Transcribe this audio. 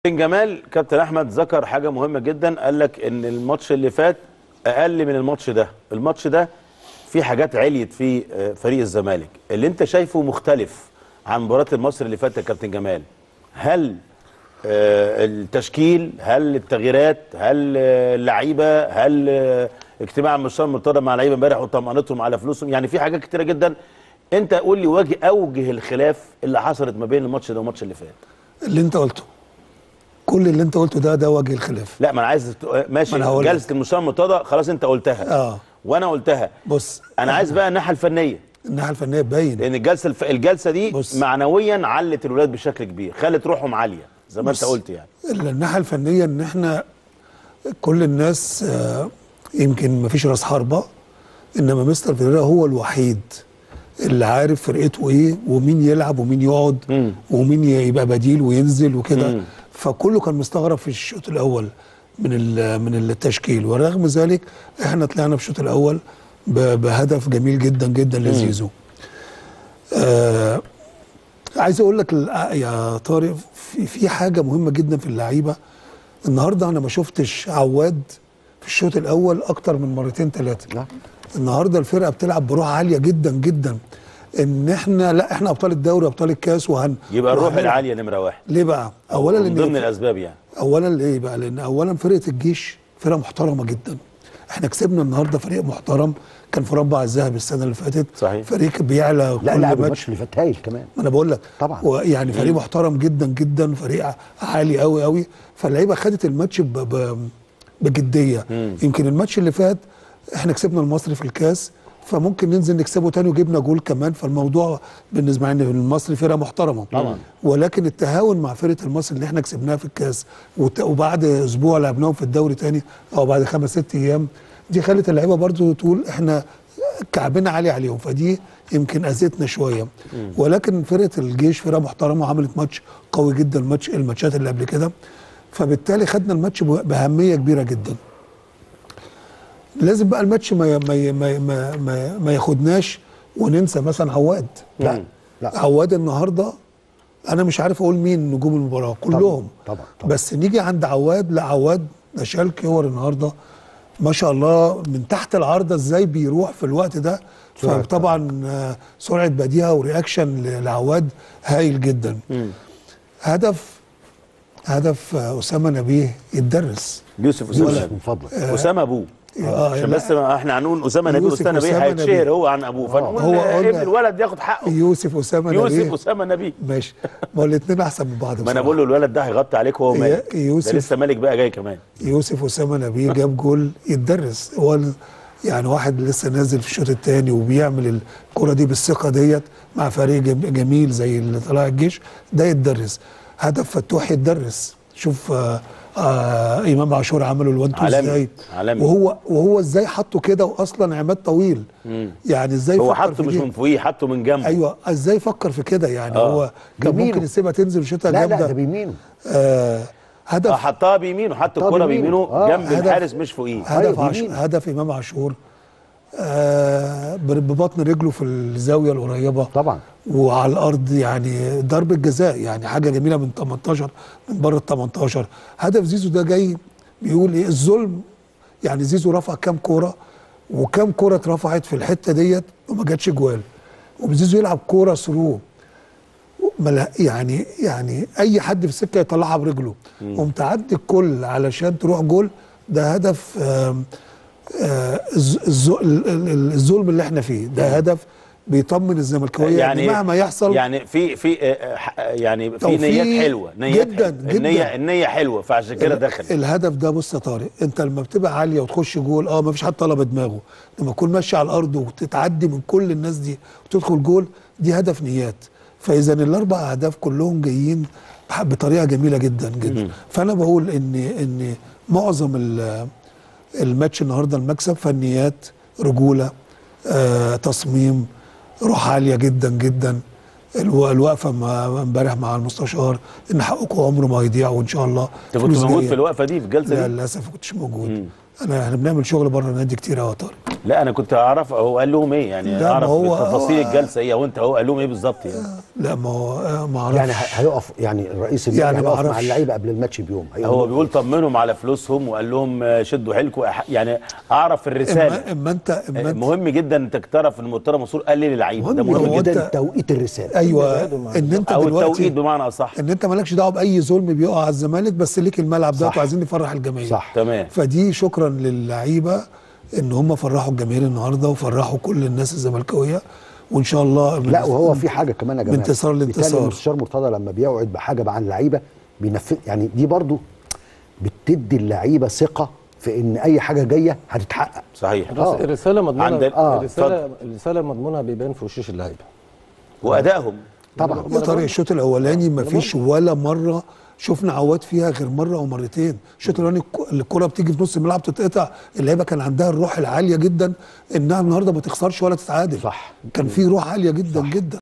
كابتن جمال، كابتن احمد ذكر حاجه مهمه جدا. قال لك ان الماتش اللي فات اقل من الماتش ده في حاجات عليت في فريق الزمالك. اللي انت شايفه مختلف عن مباراه المصري اللي فات يا كابتن جمال، هل التشكيل، هل التغييرات، هل اللعيبه، هل اجتماع المستشار المرتضى مع اللعيبه امبارح وطمأنتهم على فلوسهم؟ يعني في حاجات كتيره جدا. انت قول لي اوجه الخلاف اللي حصلت ما بين الماتش ده والماتش اللي فات. اللي انت قلته، كل اللي انت قلته ده وجه الخلاف. لا، ما انا عايز ماشي. جلسه المستشار المرتضى خلاص انت قلتها وانا قلتها. بص، انا عايز بقى الناحيه الفنيه. الناحيه الفنيه باين، لان الجلسه دي معنويا علت الولاد بشكل كبير، خلت روحهم عاليه زي ما انت قلت. يعني الناحيه الفنيه ان احنا كل الناس يمكن ما فيش راس حربه، انما مستر فيريرا هو الوحيد اللي عارف فرقته ايه ومين يلعب ومين يقعد ومين يبقى بديل وينزل وكده. فكله كان مستغرب في الشوط الاول من التشكيل، ورغم ذلك احنا طلعنا في الشوط الاول بهدف جميل جدا جدا لزيزو. عايز اقول لك يا طارق، في حاجه مهمه جدا في اللعيبه. النهارده انا ما شفتش عواد في الشوط الاول اكتر من مرتين ثلاثه. النهارده الفرقه بتلعب بروح عاليه جدا جدا، ان احنا ابطال الدوري وابطال الكاس يبقى الروح العاليه نمره واحد. ليه بقى؟ اولا من ضمن الاسباب يعني. اولا ليه بقى؟ لان اولا فرقه الجيش فرقه محترمه جدا. احنا كسبنا النهارده فريق محترم، كان في مربع الذهبي السنه اللي فاتت. صحيح. فريق بيعلى كل الماتش اللي فات هايل كمان. ما انا بقول لك طبعا، يعني فريق محترم جدا جدا، فريق عالي قوي قوي. فاللعيبه خدت الماتش بجديه. يمكن الماتش اللي فات احنا كسبنا المصري في الكاس، فممكن ننزل نكسبه تاني وجبنا جول كمان. فالموضوع بالنسبه لنا المصري فرقه محترمه طبعا، ولكن التهاون مع فرقه المصري اللي احنا كسبناها في الكاس وبعد اسبوع لعبناهم في الدوري تاني او بعد 5 6 ايام، دي خلت اللعيبه برضو تقول احنا كعبنا عالي عليهم، فدي يمكن اذتنا شويه. ولكن فرقه الجيش فرقه محترمه وعملت ماتش قوي جدا، الماتشات اللي قبل كده، فبالتالي خدنا الماتش باهميه كبيره جدا. لازم بقى الماتش ما ياخدناش وننسى مثلا عواد. لا عواد النهارده انا مش عارف اقول مين نجوم المباراه كلهم. طبعا. بس نيجي عند عواد، لا عواد ده شال كور النهارده ما شاء الله من تحت العارضه، ازاي بيروح في الوقت ده. فطبعا سرعه بديهه ورياكشن لعواد هايل جدا. هدف اسامه نبيه يتدرس. يوسف اسامه من فضلك. اسامه ابوه. عشان بس احنا هنقول اسامه نبيه واستاذ نبيه هيتشهر هو عن ابوه، فنقول ابن الولد ياخد حقه. يوسف اسامه نبيه ماشي. ما هو الاثنين احسن من بعض. ما انا بقول له الولد ده هيغطي عليك وهو مالك. ده لسه مالك بقى جاي كمان. يوسف اسامه نبيه جاب جول يتدرس. هو يعني واحد لسه نازل في الشوط الثاني وبيعمل الكره دي بالثقه ديت مع فريق جميل زي اللي طلع الجيش، ده يتدرس. هدف فتوح يتدرس. شوف امام عاشور عملوا الوان تو ازاي، وهو ازاي حطه كده، واصلا عماد طويل. يعني ازاي هو حطه مش من فوقيه، حطه من جنبه. ايوه، ازاي فكر في كده يعني. هو كان ممكن يسيبها تنزل وشوطها جامده. لا ده بيمينه. هدف حطها بيمينه، حط الكوره بيمينه جنب الحارس مش فوقيه. هدف امام عاشور ببطن رجله في الزاويه القريبه طبعا، وعلى الارض، يعني ضربه جزاء، يعني حاجه جميله من 18 من بره ال 18. هدف زيزو ده جاي بيقول ايه الظلم. يعني زيزو رفع كام كوره وكام كوره اترفعت في الحته ديت وما جاتش جوال، وزيزو يلعب كوره ثرو يعني اي حد في السكه يطلعها برجله ومتعدي الكل علشان تروح جول. ده هدف الظلم اللي احنا فيه. ده هدف بيطمن الزملكاويه يعني مهما يحصل. يعني في نيات حلوه، جدا النيه حلوه، فعشان كده دخل الهدف ده. بص يا طارق، انت لما بتبقى عاليه وتخش جول ما فيش حد طلب دماغه، لما تكون ماشي على الارض وتتعدي من كل الناس دي وتدخل جول، دي هدف نيات. فاذا الاربع اهداف كلهم جايين بطريقه جميله جدا جدا. فانا بقول ان معظم الماتش النهارده المكسب فنيات، رجوله، تصميم، روح عاليه جدا جدا. الوقفه امبارح مع المستشار ان حقكم عمره ما هيضيع، وان شاء الله. انت كنت موجود في الوقفه دي في الجلسه دي؟ لا للاسف ما كنتش موجود. احنا بنعمل شغل بره النادي كتير قوي يا طارق. لا انا كنت اعرف هو قال لهم ايه يعني، لا، اعرف ما هو تفاصيل الجلسه ايه، وانت هو قال لهم ايه بالظبط يعني. لا ما هو ما اعرفش يعني هيقف، يعني الرئيس النادي يعني ما هيقف مع أعرفش. اللعيبه قبل الماتش بيوم، هو بيقول طمنهم على فلوسهم وقال لهم شدوا حيلكم، يعني اعرف الرساله. اما انت مهم جدا انك تعرف ان مرتضى منصور قال لي للعيبه، ده مهم هو جدا. توقيت الرساله. ايوه ان انت او دلوقتي التوقيت بمعنى اصح، ان انت مالكش دعوه باي ظلم بيقع على الزمالك، بس ليك الملعب ده صح. وعايزين نفرح الجماهير. صح. تمام. فدي شكرا للعيبه ان هم فرحوا الجماهير النهارده وفرحوا كل الناس الزملكاويه، وان شاء الله لا وهو في حاجه كمان يا جماعه، من انتصار بالتالي لانتصار. المستشار مرتضى لما بيوعد بحاجه مع اللعيبه بينفذ، يعني دي برضو بتدي اللعيبه ثقه في ان اي حاجه جايه هتتحقق. صحيح. الرساله مضمونه. عندك الرساله مضمونها بيبان في وشوش اللعيبه وادائهم. طبعا يا طارق الشوط الاولاني ما فيش ولا مره شفنا عواد فيها غير مره او مرتين. الشوط الاولاني الكره بتيجي في نص الملعب تتقطع، اللعيبه كان عندها الروح العاليه جدا انها النهارده ما تخسرش ولا تتعادل. صح. كان في روح عاليه جدا. صح. جدا.